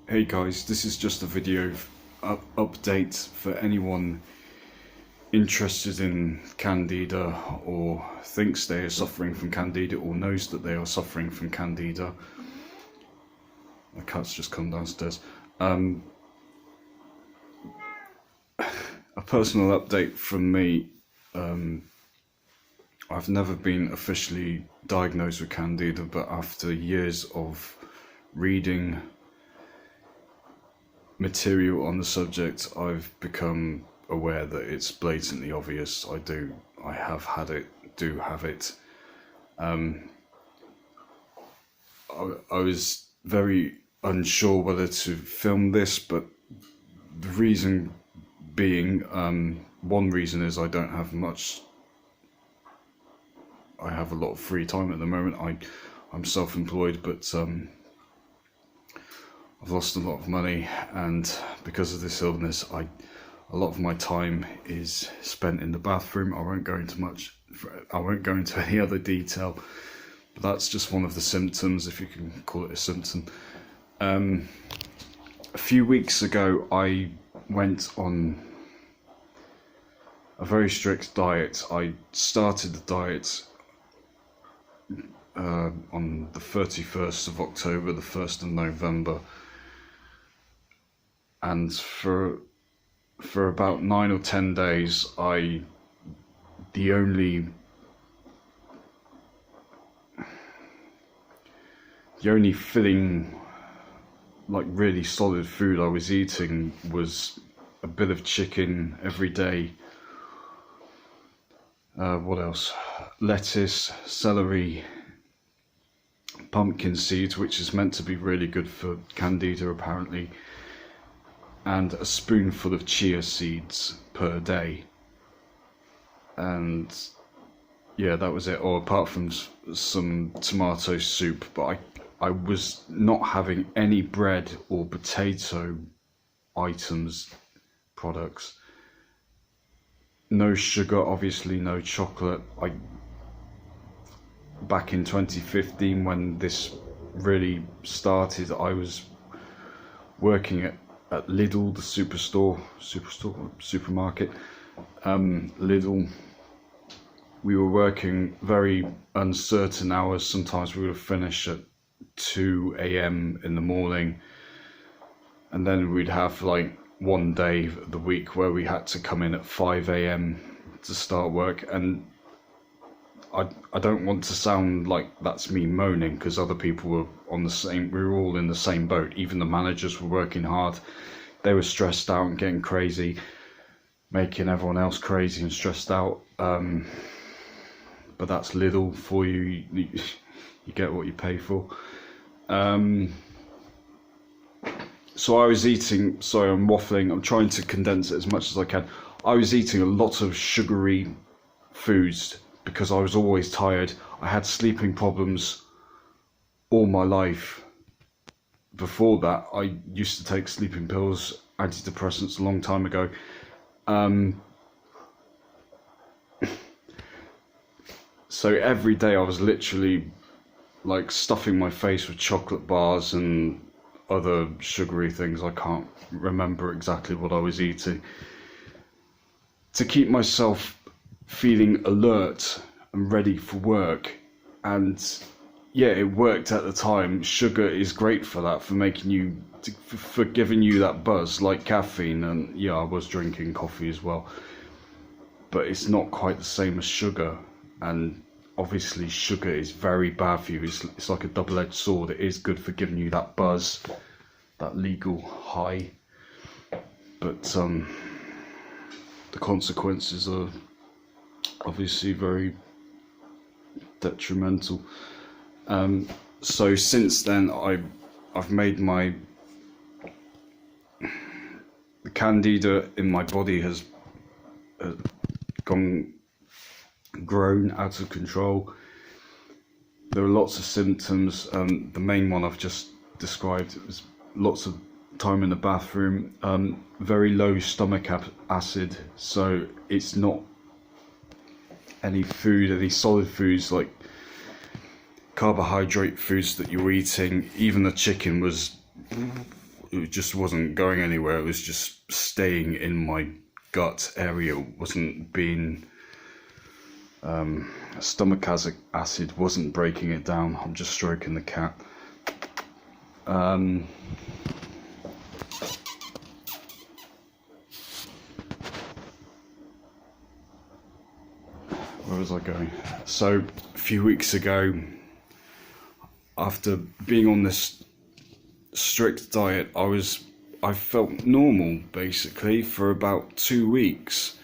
Hey guys, this is just a video update for anyone interested in Candida or thinks they are suffering from Candida or knows that they are suffering from Candida. The cat's just come downstairs. A personal update from me. I've never been officially diagnosed with Candida, but after years of reading material on the subject, I've become aware that it's blatantly obvious. I have had it, do have it. I was very unsure whether to film this, but the reason being, one reason is I don't have much. I have a lot of free time at the moment. I'm self-employed, but I've lost a lot of money, and because of this illness, a lot of my time is spent in the bathroom. I won't go into any other detail, but that's just one of the symptoms, if you can call it a symptom. A few weeks ago, I went on a very strict diet. I started the diet on the 31st of October, the 1st of November, and for about 9 or 10 days, the only filling, like really solid food I was eating was a bit of chicken every day. What else? Lettuce, celery, pumpkin seeds, which is meant to be really good for Candida apparently, and a spoonful of chia seeds per day. And yeah, that was it. Or apart from some tomato soup, but I was not having any bread or potato items, products. No sugar, obviously no chocolate. Back in 2015, when this really started, I was working at Lidl, the supermarket. Lidl. We were working very uncertain hours. Sometimes we would finish at 2 a.m. in the morning, and then we'd have like one day of the week where we had to come in at 5 a.m. to start work. And I don't want to sound like that's me moaning, because other people were we were all in the same boat. Even the managers were working hard. They were stressed out and getting crazy, making everyone else crazy and stressed out. But that's Lidl for you. You get what you pay for. So I was eating, sorry, I'm waffling, I'm trying to condense it as much as I can. I was eating a lot of sugary foods because I was always tired. I had sleeping problems all my life. Before that, I used to take sleeping pills, antidepressants a long time ago. So every day I was literally like stuffing my face with chocolate bars and other sugary things. I can't remember exactly what I was eating, to keep myself feeling alert and ready for work. And yeah, it worked at the time. Sugar is great for that, for making you, for giving you that buzz, like caffeine. And yeah, I was drinking coffee as well, but it's not quite the same as sugar. And obviously sugar is very bad for you. It's like a double-edged sword. It is good for giving you that buzz, that legal high, but the consequences are obviously very detrimental. So since then, I've made the Candida in my body has grown out of control. There are lots of symptoms. The main one I've just described was lots of time in the bathroom, very low stomach acid. So it's not any solid foods like carbohydrate foods that you're eating. Even the chicken was it just wasn't going anywhere. It was just staying in my gut area. It wasn't being stomach acid wasn't breaking it down. I'm just stroking the cat. Where was I going? So a few weeks ago, after being on this strict diet, I felt normal basically for about 2 weeks.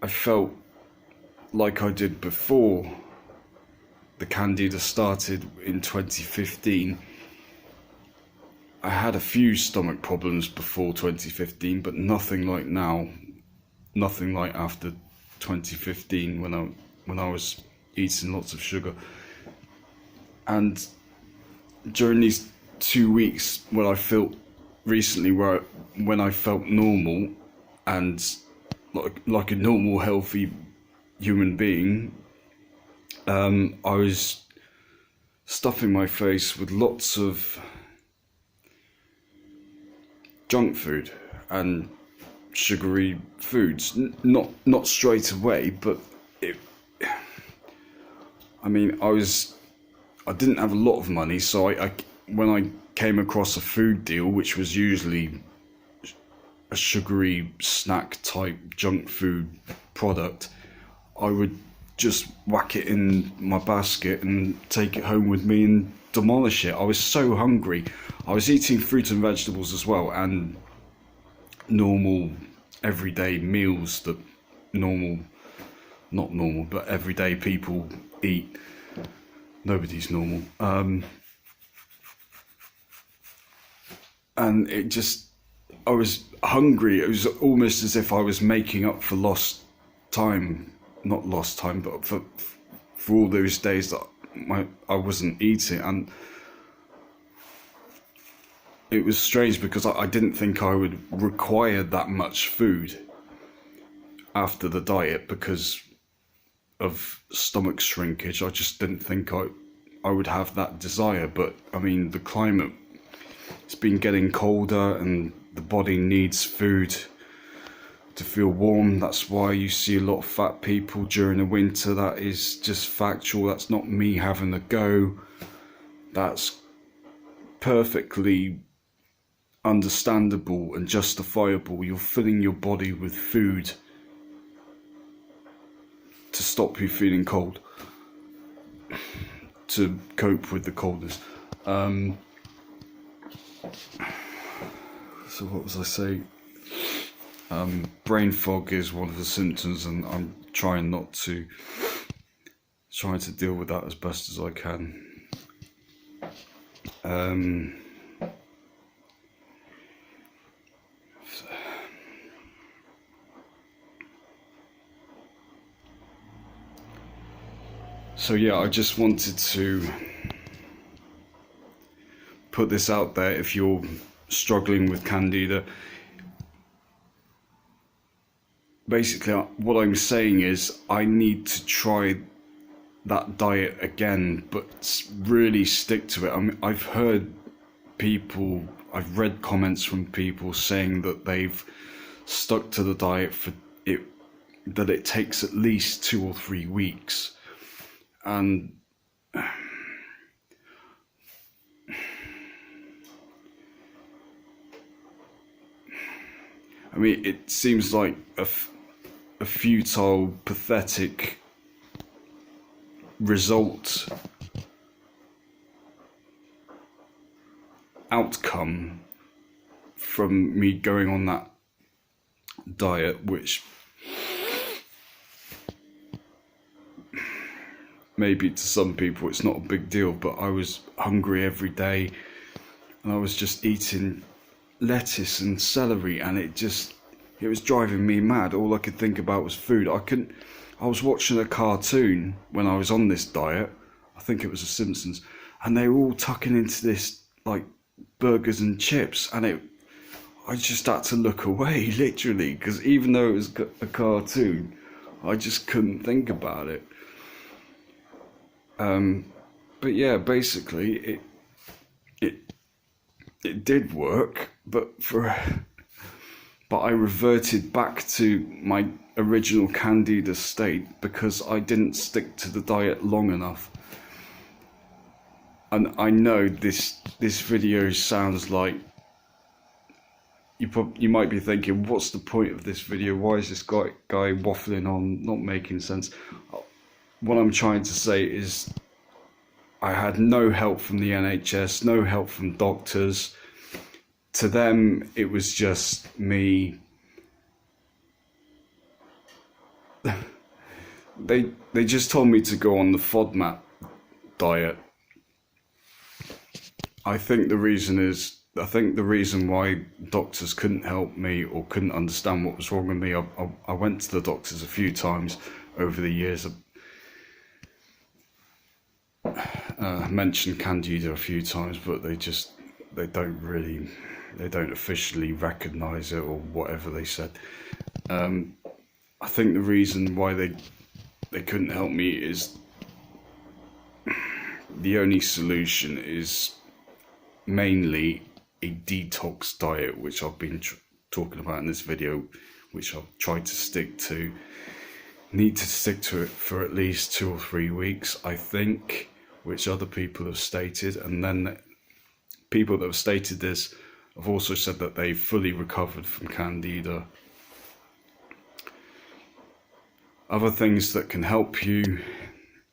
I felt like I did before the Candida started in 2015. I had a few stomach problems before 2015, but nothing like now, nothing like after 2015 when I was eating lots of sugar. And during these 2 weeks when I felt recently, when I felt normal and like a normal healthy human being, I was stuffing my face with lots of junk food and sugary foods. Not straight away, but I didn't have a lot of money, so I when I came across a food deal, which was usually a sugary snack type junk food product, I would just whack it in my basket and take it home with me and demolish it. I was so hungry. I was eating fruit and vegetables as well, and normal everyday meals that not normal, but everyday people eat. Nobody's normal. And I was hungry. It was almost as if I was making up for lost time. Not lost time, but for all those days that I wasn't eating. And it was strange because I didn't think I would require that much food after the diet because of stomach shrinkage. I just didn't think I would have that desire. But I mean, the climate, it's been getting colder and the body needs food to feel warm. That's why you see a lot of fat people during the winter. That is just factual. That's not me having a go. That's perfectly understandable and justifiable. You're filling your body with food to stop you feeling cold, to cope with the coldness. So what was I saying? Brain fog is one of the symptoms, and I'm trying to deal with that as best as I can. So yeah, I just wanted to put this out there. If you're struggling with Candida, basically what I'm saying is I need to try that diet again, but really stick to it. I mean, I've read comments from people saying that they've stuck to the diet that it takes at least 2 or 3 weeks. And I mean, it seems like a futile, pathetic outcome from me going on that diet, which maybe to some people it's not a big deal, but I was hungry every day and I was just eating lettuce and celery, and it was driving me mad. All I could think about was food. I was watching a cartoon when I was on this diet, I think it was The Simpsons, and they were all tucking into this like burgers and chips, and I just had to look away literally, because even though it was a cartoon, I just couldn't think about it. But yeah, basically it did work, but I reverted back to my original Candida state because I didn't stick to the diet long enough. And I know this video sounds like you might be thinking, what's the point of this video? Why is this guy waffling on, not making sense? What I'm trying to say is I had no help from the NHS, no help from doctors. To them, it was just me. They just told me to go on the FODMAP diet. I think the reason why doctors couldn't help me or couldn't understand what was wrong with me, I went to the doctors a few times over the years. I mentioned Candida a few times, but they don't officially recognise it or whatever they said. I think the reason why they couldn't help me is the only solution is mainly a detox diet, which I've been talking about in this video, which I've tried to stick to. Need to stick to it for at least 2 or 3 weeks, I think, which other people have stated. And then people that have stated this have also said that they fully recovered from Candida. Other things that can help you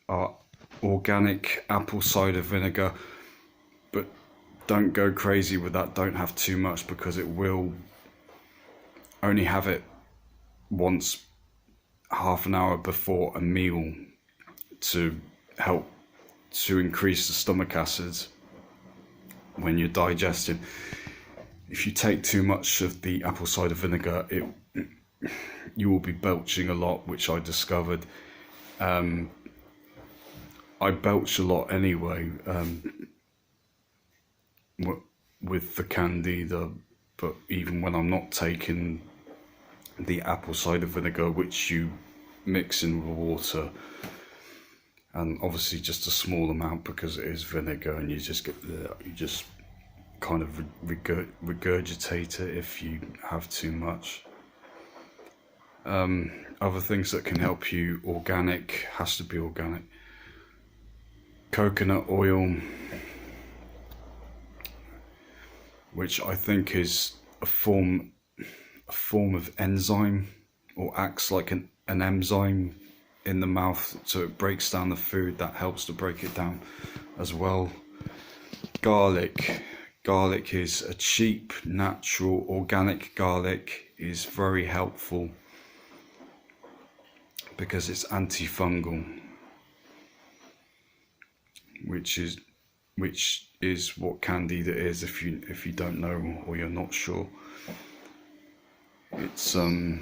are organic apple cider vinegar, but don't go crazy with that. Don't have too much because it will only have it once, half an hour before a meal, to help to increase the stomach acids when you're digesting. If you take too much of the apple cider vinegar, you will be belching a lot, which I discovered. I belch a lot anyway with the Candida, but even when I'm not taking the apple cider vinegar, which you mix in with water, and obviously just a small amount because it is vinegar, and you just kind of regurgitate it if you have too much. Other things that can help you, organic, has to be organic. Coconut oil, which I think is a form of enzyme, or acts like an enzyme in the mouth, so it breaks down the food. That helps to break it down as well. Garlic is a cheap, natural, organic garlic, is very helpful because it's antifungal, which is what Candida is, if you don't know or you're not sure. It's so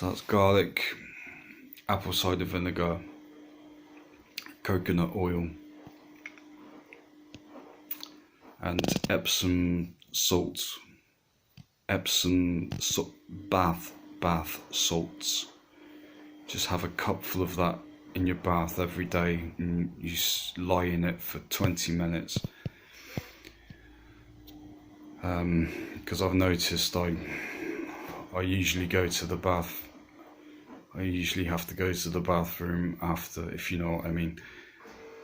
that's garlic, apple cider vinegar, coconut oil, and Epsom salts. Bath salts. Just have a cupful of that in your bath every day, and you lie in it for 20 minutes. Because I've noticed I usually go to the bath. I usually have to go to the bathroom after, if you know what I mean.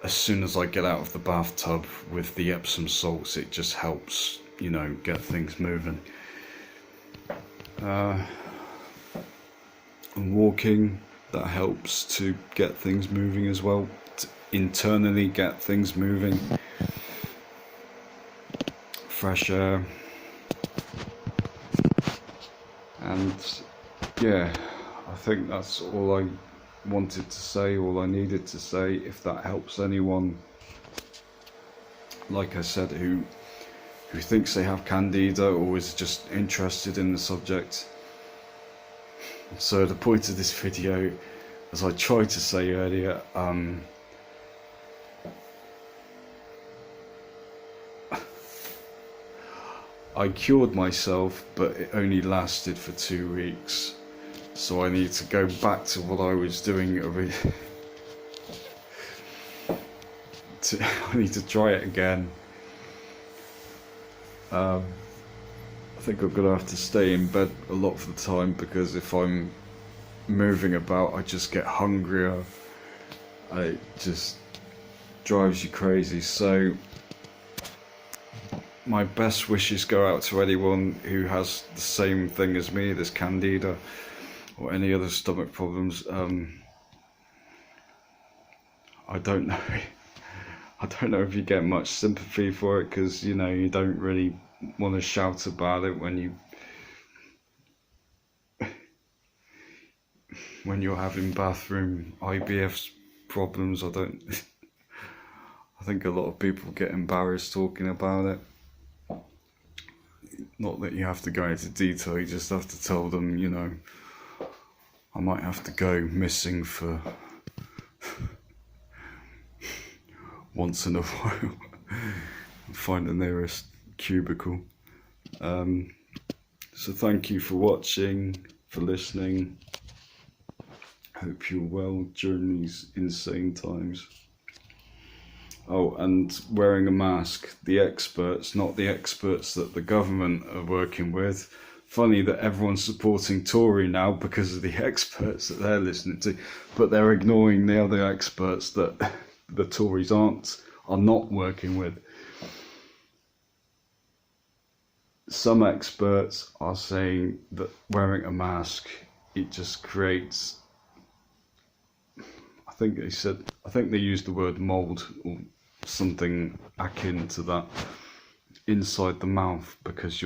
As soon as I get out of the bathtub with the Epsom salts, it just helps, get things moving. And walking, that helps to get things moving as well, to internally get things moving. Fresh air. And yeah, I think that's all I wanted to say, all I needed to say. If that helps anyone, like I said, who thinks they have Candida or is just interested in the subject. So the point of this video, as I tried to say earlier, I cured myself, but it only lasted for 2 weeks. So I need to go back to what I was doing I need to try it again. I think I'm gonna have to stay in bed a lot of the time, because if I'm moving about, I just get hungrier. It just drives you crazy. So my best wishes go out to anyone who has the same thing as me, this Candida, or any other stomach problems. I don't know. I don't know if you get much sympathy for it, because you know, you don't really want to shout about it when you're having bathroom IBF problems. I think a lot of people get embarrassed talking about it. Not that you have to go into detail, you just have to tell them, you know, I might have to go missing for once in a while and find the nearest cubicle. So thank you for watching, for listening. Hope you're well during these insane times. Oh, and wearing a mask, the experts, not the experts that the government are working with. Funny that everyone's supporting Tory now because of the experts that they're listening to, but they're ignoring the other experts that the Tories are not working with. Some experts are saying that wearing a mask, it just creates, I think they used the word mold or something akin to that inside the mouth, because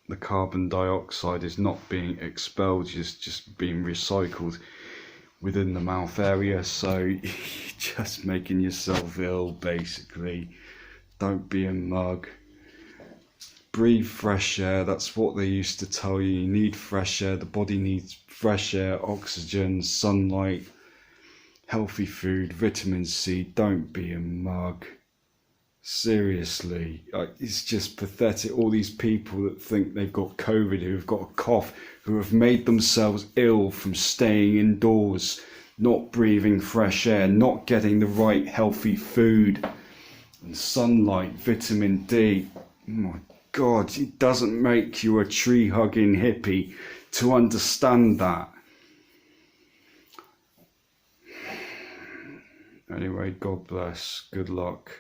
the carbon dioxide is not being expelled, it's just being recycled within the mouth area. So you're just making yourself ill, basically. Don't be a mug. Breathe fresh air. That's what they used to tell you. You need fresh air. The body needs fresh air, oxygen, sunlight, healthy food, vitamin C. Don't be a mug. Seriously, it's just pathetic. All these people that think they've got COVID, who've got a cough, who have made themselves ill from staying indoors, not breathing fresh air, not getting the right healthy food and sunlight, vitamin D. Oh my God, it doesn't make you a tree-hugging hippie to understand that. Anyway, God bless. Good luck.